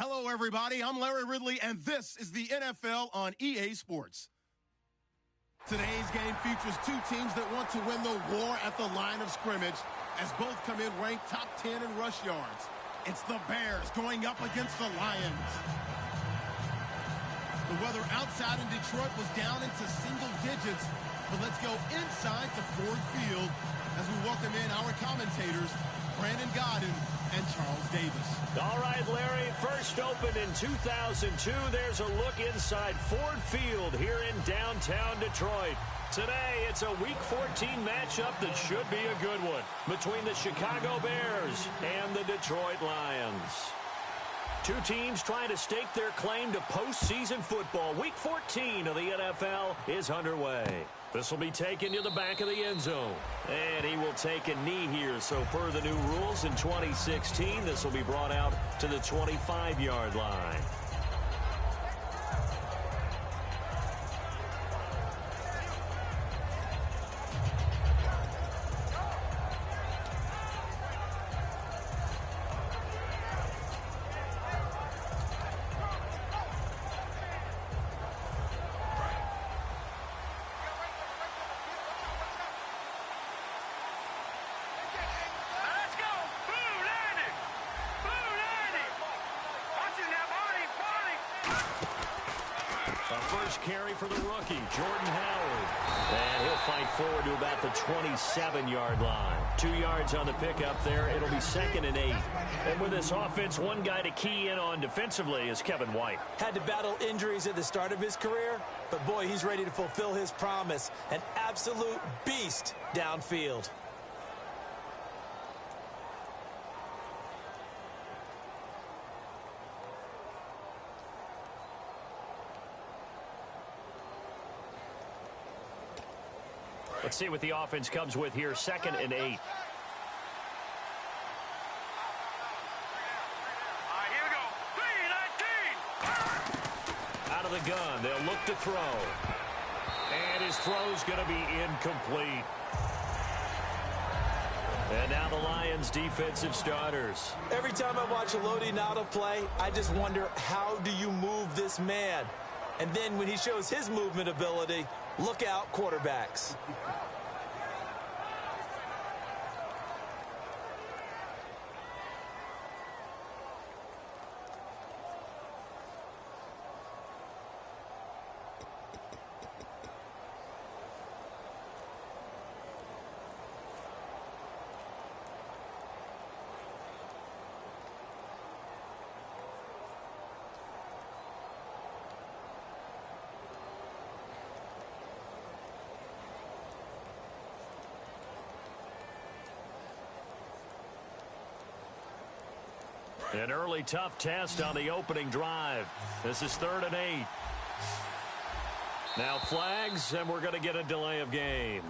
Hello, everybody. I'm Larry Ridley, and this is the NFL on EA Sports. Today's game features two teams that want to win the war at the line of scrimmage as both come in ranked top 10 in rush yards. It's the Bears going up against the Lions. The weather outside in Detroit was down into single digits, but let's go inside to Ford Field as we welcome in our commentators, Brandon Godden and Charles Davis. All right, Larry, first opened in 2002. There's a look inside Ford Field here in downtown Detroit. Today, it's a Week 14 matchup that should be a good one between the Chicago Bears and the Detroit Lions. Two teams trying to stake their claim to postseason football. Week 14 of the NFL is underway. This will be taken to the back of the end zone. And he will take a knee here. So per the new rules in 2016, this will be brought out to the 25-yard line. Carry for the rookie, Jordan Howard. And he'll fight forward to about the 27-yard line. 2 yards on the pickup there. It'll be 2nd and 8. And with this offense, one guy to key in on defensively is Kevin White. Had to battle injuries at the start of his career, but boy, he's ready to fulfill his promise. An absolute beast downfield. Let's see what the offense comes with here. 2nd and 8. Here we go. 3-19. Out of the gun. They'll look to throw. And his throw's going to be incomplete. And now the Lions defensive starters. Every time I watch a Lodi Nada play, I just wonder, how do you move this man? And then when he shows his movement ability, look out, quarterbacks. An early tough test on the opening drive. This is 3rd and 8. Now flags, and we're going to get a delay of game.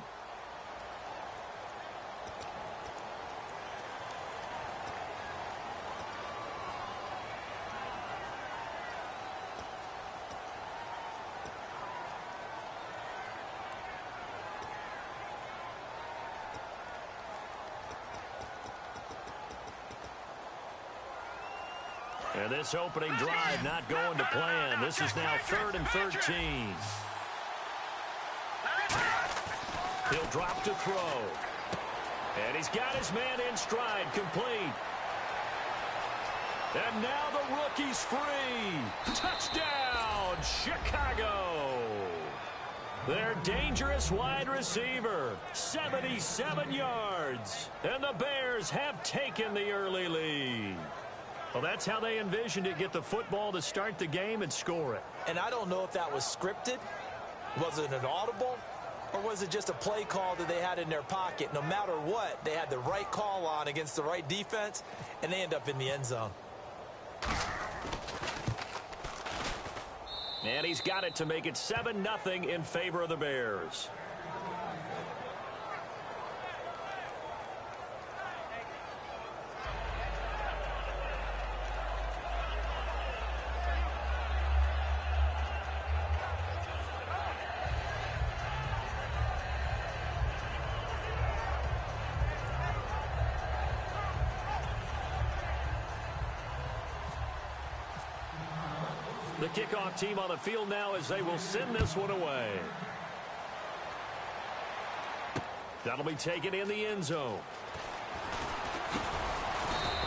And this opening drive not going to plan. This is now 3rd and 13. He'll drop to throw. And he's got his man in stride, complete. And now the rookie's free. Touchdown, Chicago. Their dangerous wide receiver, 77 yards. And the Bears have taken the early lead. Well, that's how they envisioned it, get the football to start the game and score it. And I don't know if that was scripted. Was it an audible? Or was it just a play call that they had in their pocket? No matter what, they had the right call on against the right defense, and they end up in the end zone. And he's got it to make it 7-0 in favor of the Bears. The kickoff team on the field now as they will send this one away. That'll be taken in the end zone.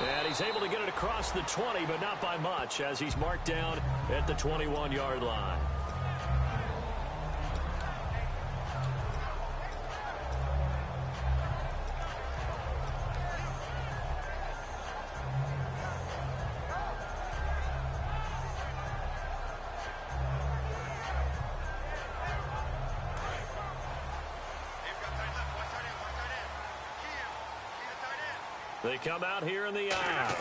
And he's able to get it across the 20, but not by much, as he's marked down at the 21-yard line. They come out here in the aisle.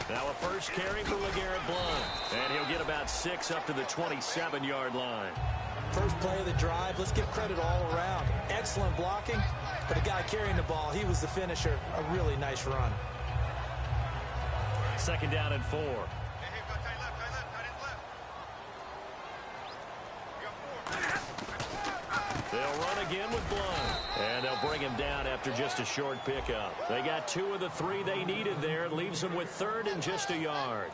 Now a first carry for LeGarrette Blount. And he'll get about 6 up to the 27-yard line. First play of the drive, let's give credit all around. Excellent blocking, but the guy carrying the ball, he was the finisher. A really nice run. Second down and 4. They'll run again with Blount. And they'll bring him down after just a short pickup. They got 2 of the 3 they needed there. It leaves them with 3rd and just a yard.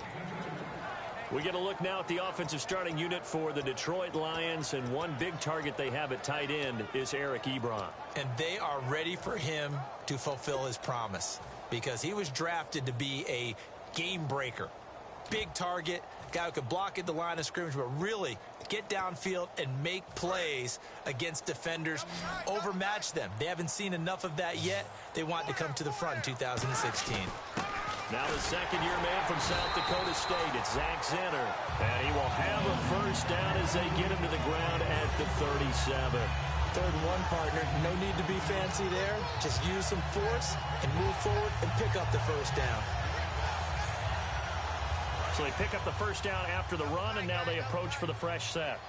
We get a look now at the offensive starting unit for the Detroit Lions. And one big target they have at tight end is Eric Ebron. And they are ready for him to fulfill his promise, because he was drafted to be a game breaker. Big target, guy who could block at the line of scrimmage, but really get downfield and make plays against defenders, overmatch them. They haven't seen enough of that yet. They want to come to the front in 2016. Now the second-year man from South Dakota State, it's Zach Zenner. And he will have a first down as they get him to the ground at the 37. 3rd and 1, partner. No need to be fancy there. Just use some force and move forward and pick up the first down. So they pick up the first down after the run, and now they approach for the fresh set.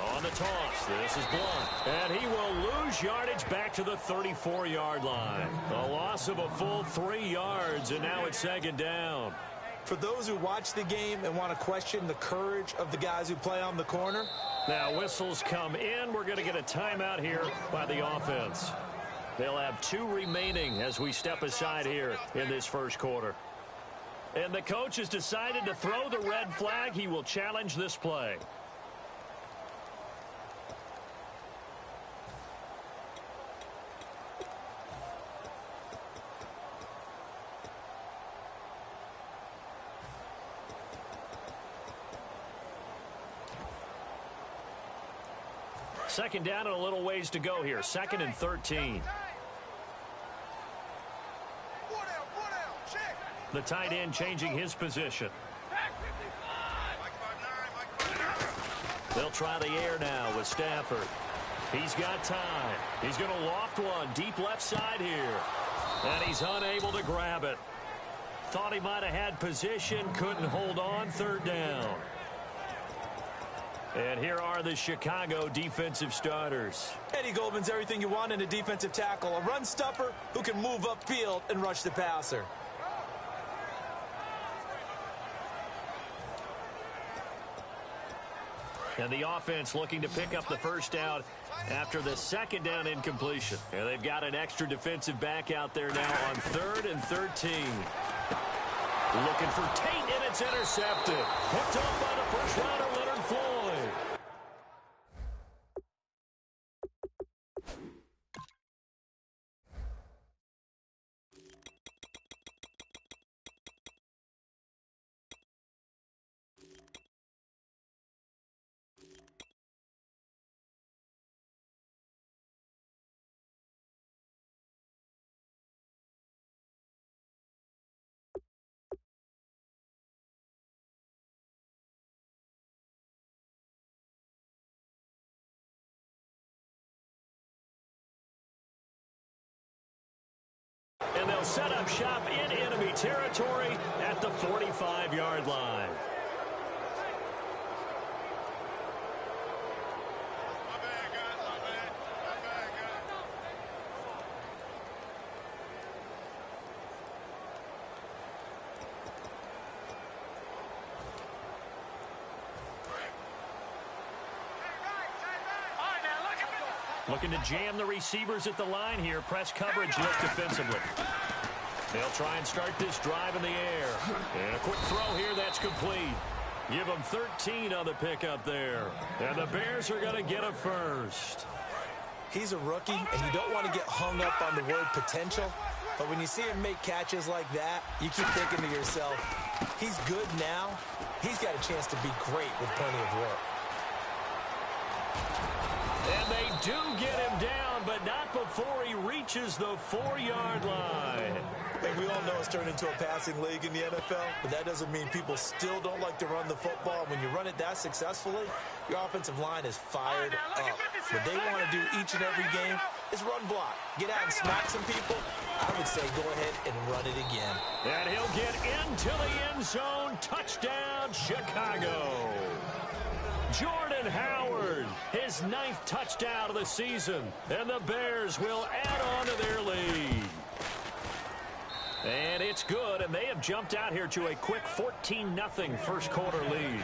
On the toss, this is Blount. And he will lose yardage back to the 34-yard line. A loss of a full 3 yards, and now it's second down. For those who watch the game and want to question the courage of the guys who play on the corner. Now whistles come in. We're going to get a timeout here by the offense. They'll have 2 remaining as we step aside here in this first quarter. And the coach has decided to throw the red flag. He will challenge this play. Second down and a little ways to go here. 2nd and 13. The tight end changing his position. They'll try the air now with Stafford. He's got time. He's going to loft one deep left side here. And he's unable to grab it. Thought he might have had position. Couldn't hold on. 3rd down. And here are the Chicago defensive starters. Eddie Goldman's everything you want in a defensive tackle. A run stuffer who can move upfield and rush the passer. And the offense looking to pick up the first down after the second down incompletion. And they've got an extra defensive back out there now on 3rd and 13. Looking for Tate, and it's intercepted. Picked off by the first rounder, Leonard Floyd. And they'll set up shop in enemy territory at the 45-yard line. Looking to jam the receivers at the line here. Press coverage look defensively. They'll try and start this drive in the air. And a quick throw here that's complete. Give them 13 on the pickup there. And the Bears are going to get a first. He's a rookie, and you don't want to get hung up on the word potential. But when you see him make catches like that, you keep thinking to yourself, he's good now. He's got a chance to be great with plenty of work. And they do get him down, but not before he reaches the 4-yard line. And we all know it's turned into a passing league in the NFL, but that doesn't mean people still don't like to run the football. When you run it that successfully, your offensive line is fired up. What they want to do each and every game is run block. Get out and smack some people. I would say go ahead and run it again. And he'll get into the end zone. Touchdown, Chicago. Jordan Howard, his 9th touchdown of the season. And the Bears will add on to their lead. And it's good, and they have jumped out here to a quick 14-0 first quarter lead.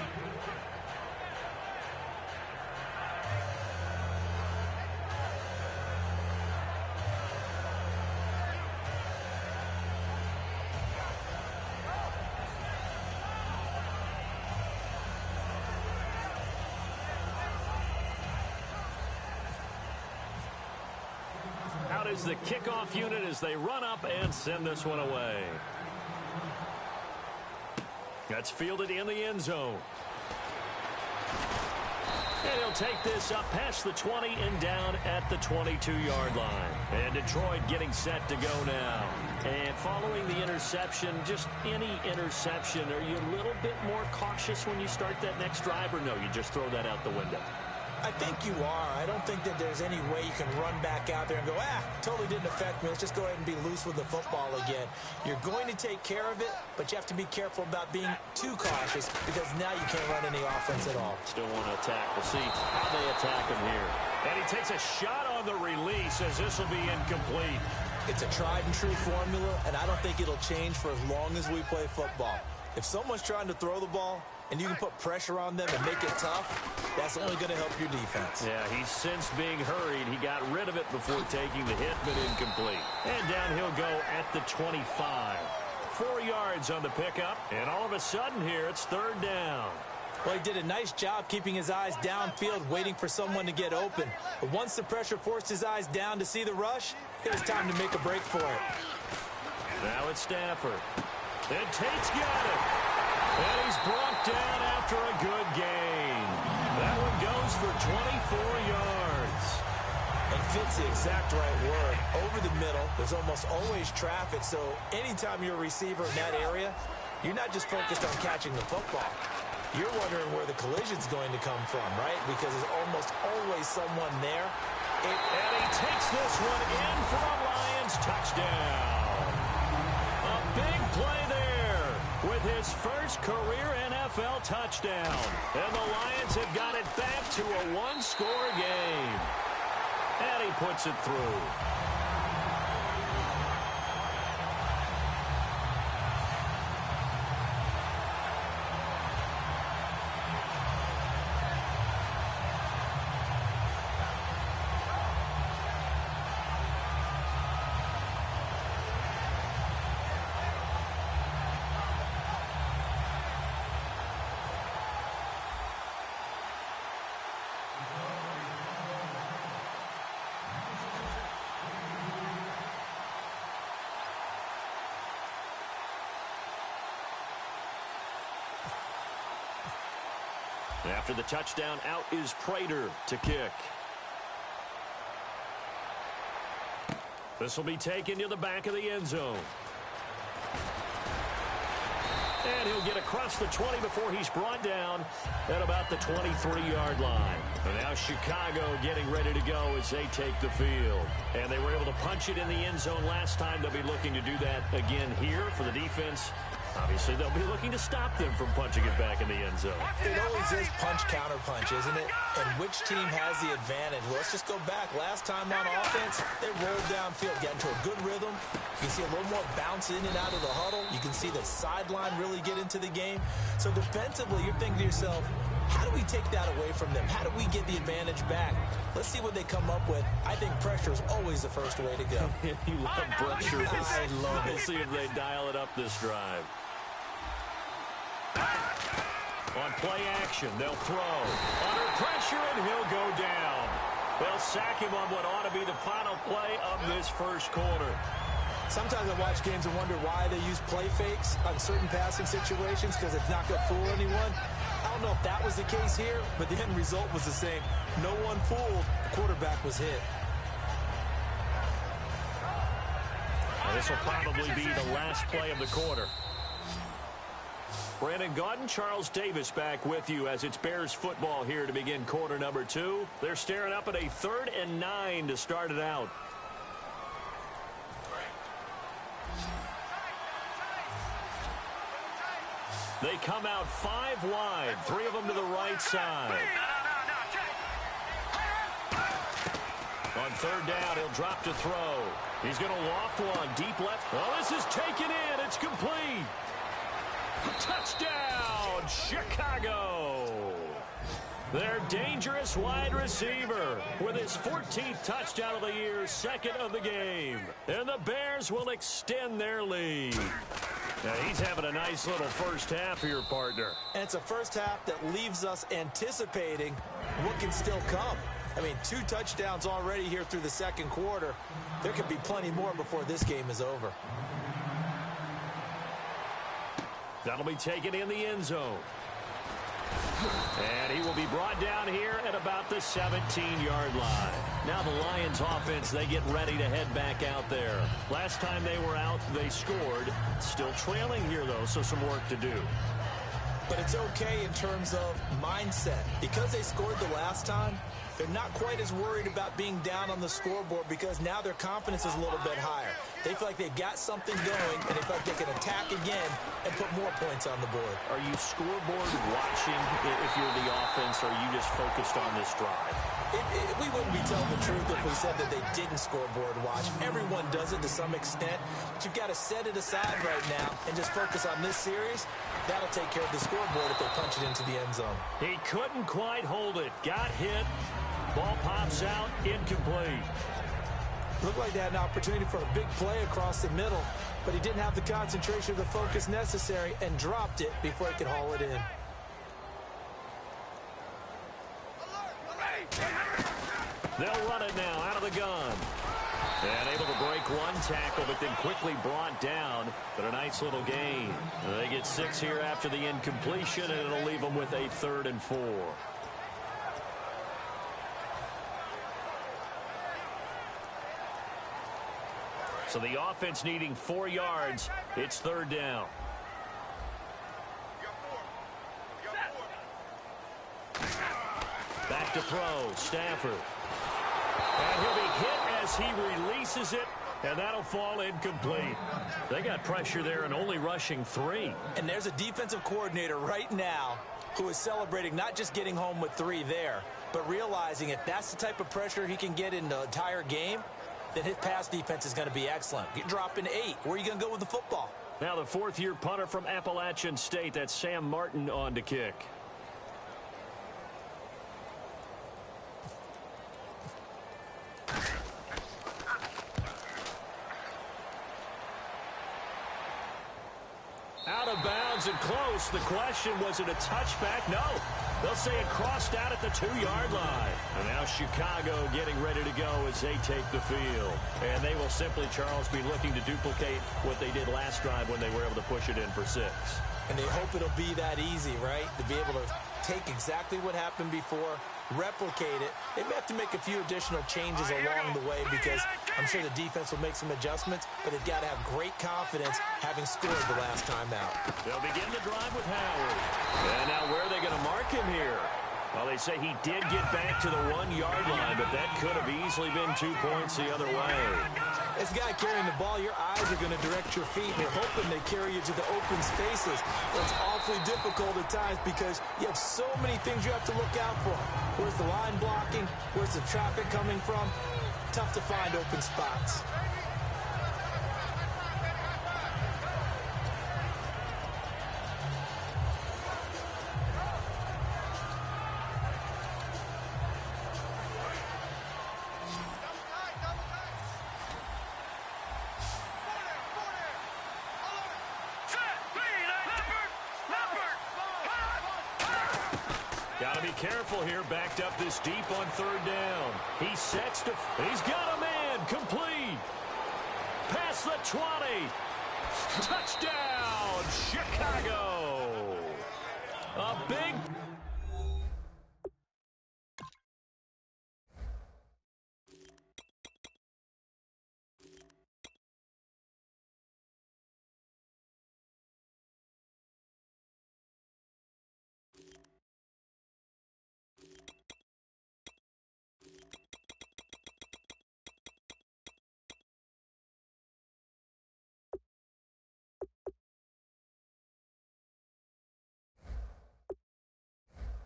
Out is the kickoff unit as they run up and send this one away. That's fielded in the end zone. And he'll take this up past the 20 and down at the 22-yard line. And Detroit getting set to go now. And following the interception, just any interception, are you a little bit more cautious when you start that next drive, or no, you just throw that out the window? I think you are. I don't think that there's any way you can run back out there and go, totally didn't affect me. Let's just go ahead and be loose with the football again. You're going to take care of it, but you have to be careful about being too cautious because now you can't run any offense at all. Still want to attack. We'll see how they attack him here. And he takes a shot on the release as this will be incomplete. It's a tried and true formula, and I don't think it'll change for as long as we play football. If someone's trying to throw the ball, and you can put pressure on them and make it tough, that's only going to help your defense. Yeah, he's since being hurried. He got rid of it before taking the hit, but incomplete. And down he'll go at the 25. 4 yards on the pickup, and all of a sudden here, it's 3rd down. Well, he did a nice job keeping his eyes downfield, waiting for someone to get open. But once the pressure forced his eyes down to see the rush, it was time to make a break for it. Now it's Stafford. And Tate's got it. And he's brought down after a good gain. That one goes for 24 yards. And fits the exact right word. Over the middle, there's almost always traffic, so anytime you're a receiver in that area, you're not just focused on catching the football. You're wondering where the collision's going to come from, right? Because there's almost always someone there. And he takes this one in for a Lions touchdown. A big play there with his first career NFL touchdown. And the Lions have got it back to a one-score game. And he puts it through. After the touchdown, out is Prater to kick. This will be taken to the back of the end zone. And he'll get across the 20 before he's brought down at about the 23-yard line. And now Chicago getting ready to go as they take the field. And they were able to punch it in the end zone last time. They'll be looking to do that again here for the defense. Obviously, they'll be looking to stop them from punching it back in the end zone. It always is punch-counter-punch, isn't it? And which team has the advantage? Well, let's just go back. Last time on offense, they rolled downfield, got into a good rhythm. You can see a little more bounce in and out of the huddle. You can see the sideline really get into the game. So defensively, you're thinking to yourself, How do we take that away from them? How do we get the advantage back? Let's see what they come up with. I think pressure is always the first way to go. You love pressure. I love it. We'll see if they dial it up this drive. On play action, they'll throw. Under pressure, and he'll go down. They'll sack him on what ought to be the final play of this first quarter. Sometimes I watch games and wonder why they use play fakes on certain passing situations because it's not going to fool anyone. I don't know if that was the case here, but the end result was the same. No one fooled. The quarterback was hit. And this will probably be the last play of the quarter. Brandon Gaudin, Charles Davis back with you as it's Bears football here to begin quarter number 2. They're staring up at a 3rd and 9 to start it out. They come out 5 wide, 3 of them to the right side. On 3rd down, he'll drop to throw. He's going to loft one, deep left. Oh, this is taken in. It's complete. Touchdown, Chicago. Their dangerous wide receiver with his 14th touchdown of the year, 2nd of the game. And the Bears will extend their lead. Now, he's having a nice little first half here, partner. And it's a first half that leaves us anticipating what can still come. I mean, 2 touchdowns already here through the second quarter. There could be plenty more before this game is over. That'll be taken in the end zone. And he will be brought down here at about the 17-yard line. Now the Lions offense, they get ready to head back out there. Last time they were out, they scored. Still trailing here, though, so some work to do. But it's okay in terms of mindset. Because they scored the last time, they're not quite as worried about being down on the scoreboard because now their confidence is a little bit higher. They feel like they've got something going, and they feel like they can attack again and put more points on the board. Are you scoreboard watching if you're the offense, or are you just focused on this drive? We wouldn't be telling the truth if we said that they didn't scoreboard watch. Everyone does it to some extent, but you've got to set it aside right now and just focus on this series. That'll take care of the scoreboard if they punch it into the end zone. He couldn't quite hold it. Got hit. Ball pops out, incomplete. Looked like they had an opportunity for a big play across the middle, but he didn't have the concentration or the focus necessary and dropped it before he could haul it in. They'll run it now out of the gun. And able to break one tackle, but then quickly brought down. But a nice little gain. They get 6 here after the incompletion, and it'll leave them with a 3rd and 4. So the offense needing 4 yards. It's 3rd down. Back to throw. Stafford. And he'll be hit as he releases it. And that'll fall incomplete. They got pressure there and only rushing 3. And there's a defensive coordinator right now who is celebrating not just getting home with 3 there, but realizing if that's the type of pressure he can get in the entire game, then his pass defense is going to be excellent. You're dropping 8. Where are you going to go with the football? Now the 4th-year punter from Appalachian State, that's Sam Martin on to kick. Out of bounds and close. The question, was it a touchback? No. They'll say it crossed out at the 2-yard line. And now Chicago getting ready to go as they take the field. And they will simply, Charles, be looking to duplicate what they did last drive when they were able to push it in for 6. And they hope it'll be that easy, right? To be able to take exactly what happened before, replicate it. They may have to make a few additional changes along the way because I'm sure the defense will make some adjustments, but they've got to have great confidence having scored the last time out. They'll begin the drive with Howard. And now where are they going to mark him here? Well, they say he did get back to the 1-yard line, but that could have easily been 2 points the other way. This guy carrying the ball, your eyes are going to direct your feet. You're hoping they carry you to the open spaces. It's awfully difficult at times because you have so many things you have to look out for. Where's the line blocking? Where's the traffic coming from? Tough to find open spots. Got to be careful here, backed up this deep on third down. He sets to, he's got a man, complete. Past the 20. Touchdown, Chicago. A big...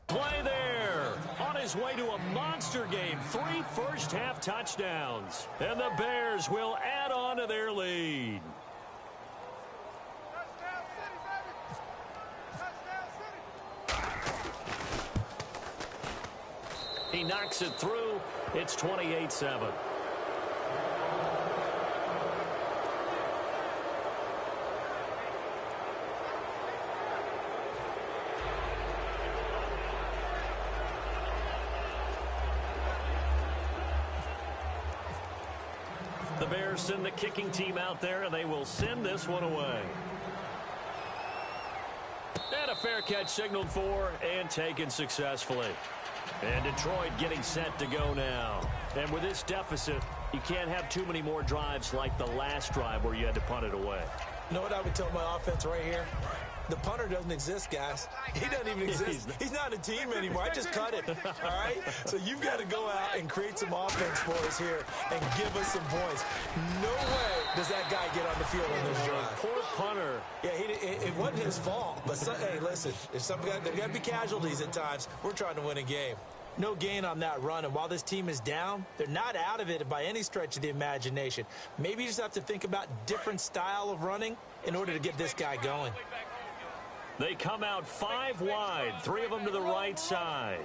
play there. On his way to a monster game. 3 first-half touchdowns. And the Bears will add on to their lead. He knocks it through. It's 28-7. The Bears send the kicking team out there, and they will send this one away. And a fair catch signaled for and taken successfully. And Detroit getting set to go now. And with this deficit, you can't have too many more drives like the last drive where you had to punt it away. You know what I would tell my offense right here? The punter doesn't exist, guys. He doesn't even exist. He's not a team anymore. I just cut it, all right? So you've got to go out and create some offense for us here and give us some points. No way does that guy get on the field on this drive. Poor punter. Yeah, it wasn't his fault. But, hey, listen, there's got to be casualties at times. We're trying to win a game. No gain on that run, and while this team is down, they're not out of it by any stretch of the imagination. Maybe you just have to think about different style of running in order to get this guy going. They come out 5 wide, 3 of them to the right side.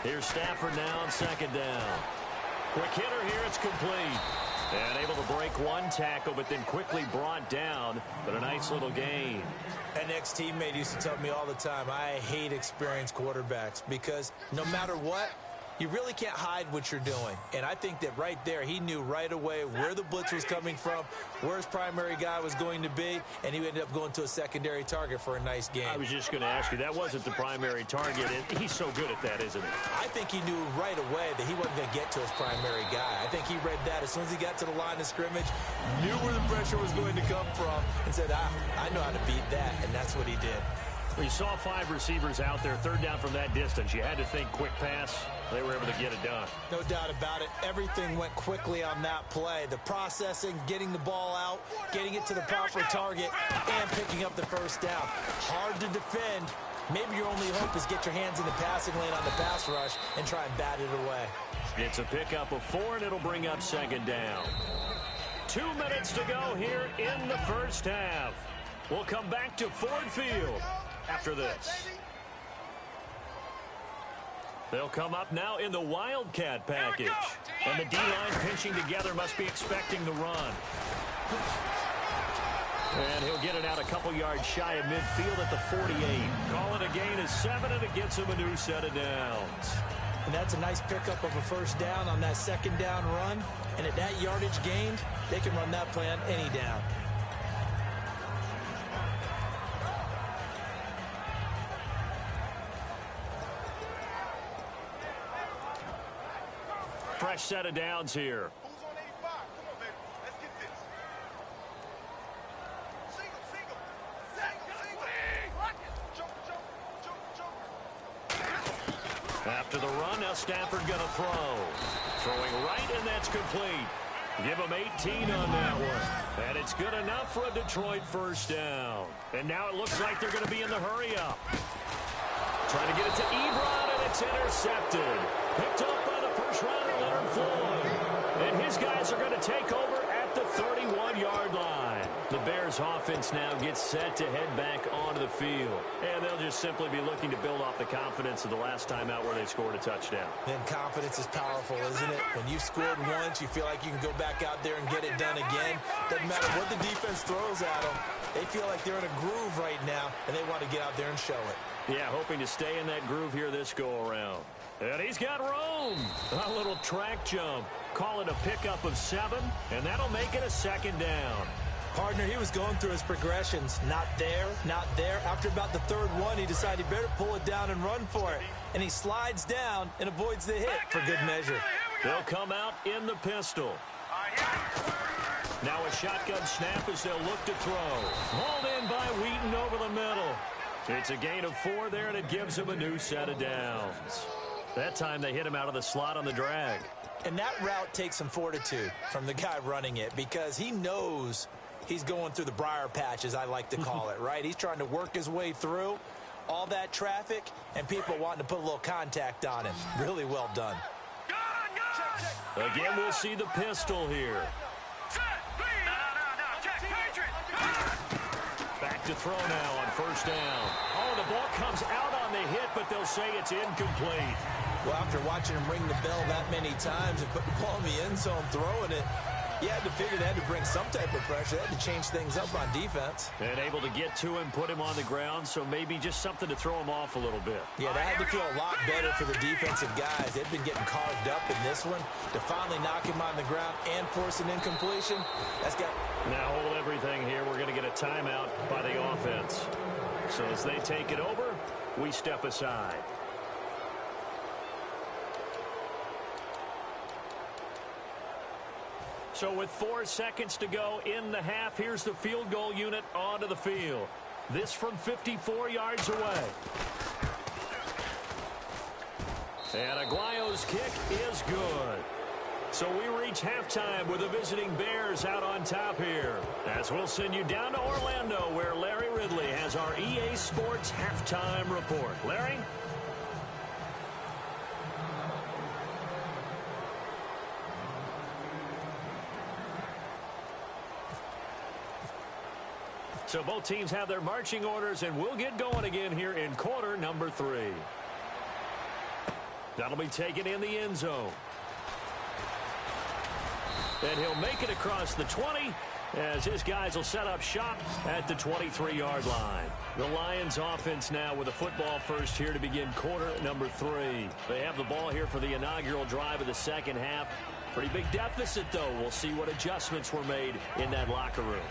Here's Stafford now on second down. Quick hitter here, it's complete. And able to break one tackle, but then quickly brought down. But a nice little gain. An ex-teammate used to tell me all the time, I hate experienced quarterbacks because no matter what, you really can't hide what you're doing. And I think that right there, he knew right away where the blitz was coming from, where his primary guy was going to be, and he ended up going to a secondary target for a nice game. I was just going to ask you, that wasn't the primary target, and he's so good at that, isn't he? I think he knew right away that he wasn't going to get to his primary guy. I think he read that as soon as he got to the line of scrimmage, knew where the pressure was going to come from, and said, I know how to beat that, and that's what he did. We saw 5 receivers out there, third down from that distance. You had to think quick pass. They were able to get it done. No doubt about it. Everything went quickly on that play. The processing, getting the ball out, getting it to the proper target, and picking up the first down. Hard to defend. Maybe your only hope is get your hands in the passing lane on the pass rush and try and bat it away. It's a pickup of 4, and it'll bring up second down. 2 minutes to go here in the first half. We'll come back to Ford Field after this. They'll come up now in the Wildcat package. And the D-line pinching together must be expecting the run. And he'll get it out a couple yards shy of midfield at the 48. Call it a gain of 7, and it gets him a new set of downs. And that's a nice pickup of a first down on that second down run. And at that yardage gained, they can run that play on any down. Fresh set of downs here. Who's on 85? Come on, baby. Let's get this. Single. Joker. After the run, now Stafford going to throw. Throwing right, and that's complete. Give him 18 on that one. And it's good enough for a Detroit first down. And now it looks like they're going to be in the hurry-up. Trying to get it to Ebron, and it's intercepted. Picked up by the first rounder, Leonard Floyd. And his guys are going to take over at at the 31-yard line. The Bears offense now gets set to head back onto the field. And they'll just simply be looking to build off the confidence of the last time out where they scored a touchdown. Then confidence is powerful, isn't it? When you've scored once, you feel like you can go back out there and get it done again. Doesn't matter what the defense throws at them. They feel like they're in a groove right now, and they want to get out there and show it. Yeah, hoping to stay in that groove here this go-around. And he's got room. A little track jump. Call it a pickup of 7, and that'll make it a second down. Partner, he was going through his progressions. Not there, not there. After about the third one, he decided he better pull it down and run for it. And he slides down and avoids the hit for good measure. They'll come out in the pistol. Now a shotgun snap as they'll look to throw. Hauled in by Wheaton over the middle. It's a gain of 4 there, and it gives him a new set of downs. That time they hit him out of the slot on the drag. And that route takes some fortitude from the guy running it because he knows he's going through the briar patch, as I like to call it, right? He's trying to work his way through all that traffic and people wanting to put a little contact on him. Really well done. Again, we'll see the pistol here. Back to throw now on first down. Oh, the ball comes out on the hit, but they'll say it's incomplete. Well, after watching him ring the bell that many times and put the ball in the end zone throwing it, you had to figure they had to bring some type of pressure. They had to change things up on defense. And able to get to him, put him on the ground, so maybe just something to throw him off a little bit. Yeah, that had to feel a lot better for the defensive guys. They've been getting carved up in this one. To finally knock him on the ground and force an incompletion, that's got... Now hold everything here. We're going to get a timeout by the offense. So as they take it over, we step aside. So with 4 seconds to go in the half, here's the field goal unit onto the field. This from 54 yards away. And Aguayo's kick is good. So we reach halftime with the visiting Bears out on top here. As we'll send you down to Orlando, where Larry Ridley has our EA Sports halftime report. Larry? So both teams have their marching orders, and we'll get going again here in quarter number 3. That'll be taken in the end zone. And he'll make it across the 20 as his guys will set up shop at the 23-yard line. The Lions offense now with a football first here to begin quarter number 3. They have the ball here for the inaugural drive of the second half. Pretty big deficit, though. We'll see what adjustments were made in that locker room.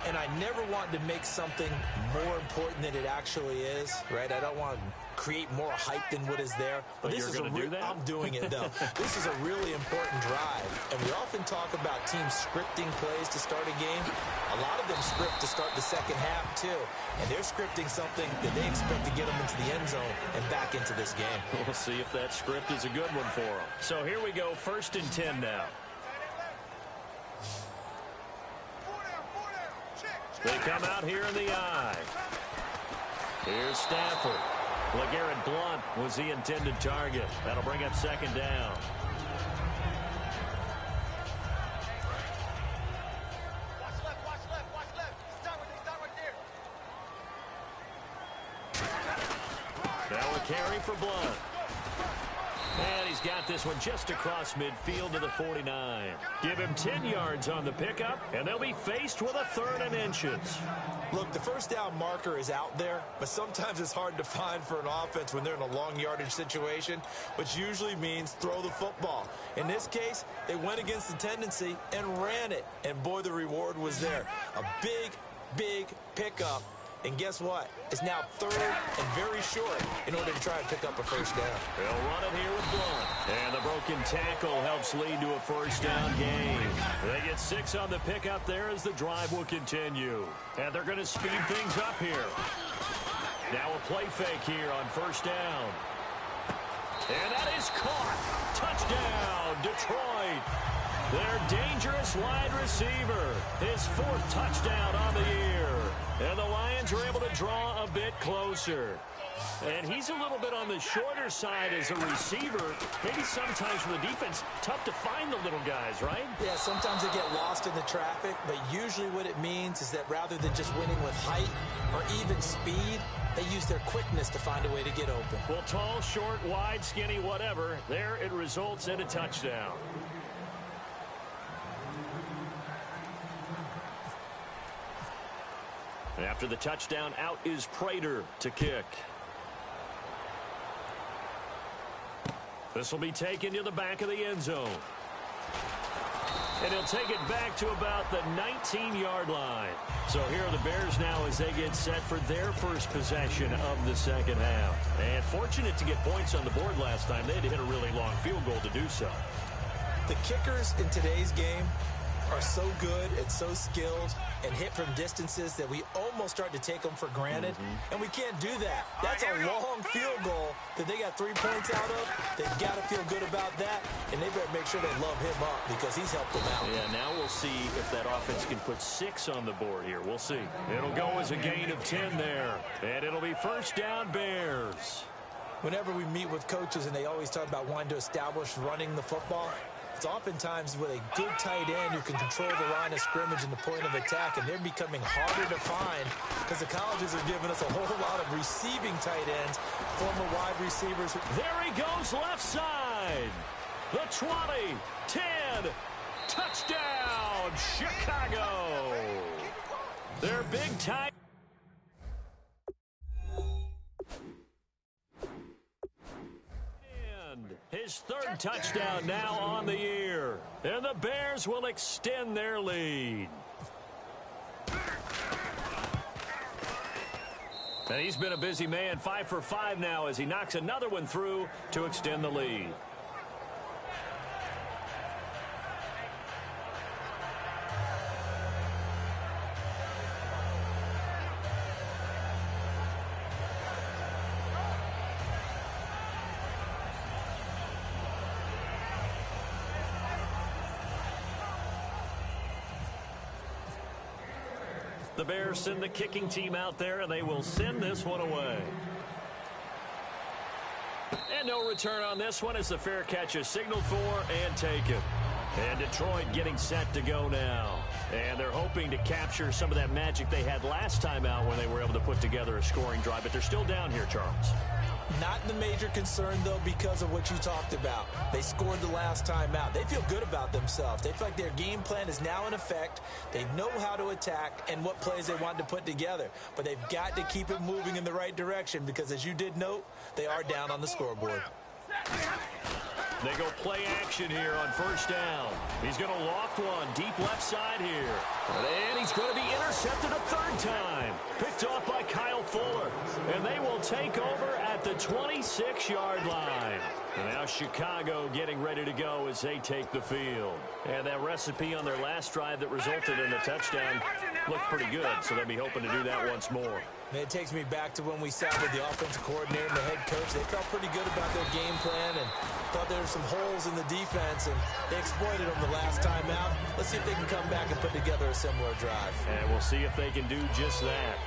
And I never want to make something more important than it actually is, right? I don't want to create more hype than what is there. But this is going to do that? I'm doing it, though. This is a really important drive. And we often talk about teams scripting plays to start a game. A lot of them script to start the second half, too. And they're scripting something that they expect to get them into the end zone and back into this game. We'll see if that script is a good one for them. So here we go, 1st and 10 now. They come out here in the eye. Here's Stafford. LeGarrette Blount was the intended target. That'll bring up second down. Watch left. Stop right there. Now a carry for Blount. And he's got this one just across midfield to the 49. Give him 10 yards on the pickup, and they'll be faced with a 3rd and inches. Look, the first down marker is out there, but sometimes it's hard to find for an offense when they're in a long yardage situation, which usually means throw the football. In this case, they went against the tendency and ran it, and boy, the reward was there. A big pickup. And guess what? It's now 3rd and very short in order to try and pick up a first down. They'll run it here with Blount. And the broken tackle helps lead to a first down gain. They get 6 on the pickup there as the drive will continue. And they're going to speed things up here. Now a play fake here on first down. And that is caught. Touchdown, Detroit. Their dangerous wide receiver. His 4th touchdown on the year. And the Lions are able to draw a bit closer. And he's a little bit on the shorter side as a receiver. Maybe sometimes for the defense, tough to find the little guys, right? Yeah, sometimes they get lost in the traffic, but usually what it means is that rather than just winning with height or even speed, they use their quickness to find a way to get open. Well, tall, short, wide, skinny, whatever, there it results in a touchdown. And after the touchdown, out is Prater to kick. This will be taken to the back of the end zone. And he'll take it back to about the 19-yard line. So here are the Bears now as they get set for their first possession of the second half. And fortunate to get points on the board last time. They had to hit a really long field goal to do so. The kickers in today's game are so good and so skilled and hit from distances that we almost start to take them for granted, and we can't do that. That's a long field goal that they got 3 points out of. They've got to feel good about that, and they better make sure they love him up because he's helped them out. Yeah, now we'll see if that offense can put 6 on the board here. We'll see. It'll go as a gain of 10 there, and it'll be first down Bears. Whenever we meet with coaches and they always talk about wanting to establish running the football, it's oftentimes with a good tight end who can control the line of scrimmage and the point of attack, and they're becoming harder to find because the colleges are giving us a whole lot of receiving tight ends, former wide receivers. There he goes left side. The 20, 10, touchdown, Chicago. Their big tight. His third touchdown now on the year. And the Bears will extend their lead. And he's been a busy man, 5 for 5 now as he knocks another one through to extend the lead. The Bears send the kicking team out there, and they will send this one away. And no return on this one as the fair catch is signaled for and taken. And Detroit getting set to go now. And they're hoping to capture some of that magic they had last time out when they were able to put together a scoring drive. But they're still down here, Charles. Not the major concern, though, because of what you talked about. They scored the last time out. They feel good about themselves. They feel like their game plan is now in effect. They know how to attack and what plays they want to put together. But they've got to keep it moving in the right direction because, as you did note, they are down on the scoreboard. They go play action here on first down. He's going to loft one deep left side here. And he's going to be intercepted a third time. Picked off by Kyle Fuller. And they will take over at the 26-yard line. And now Chicago getting ready to go as they take the field. And that recipe on their last drive that resulted in the touchdown looked pretty good. So they'll be hoping to do that once more. And it takes me back to when we sat with the offensive coordinator and the head coach. They felt pretty good about their game plan and thought there were some holes in the defense, and they exploited them the last time out. Let's see if they can come back and put together a similar drive. And we'll see if they can do just that.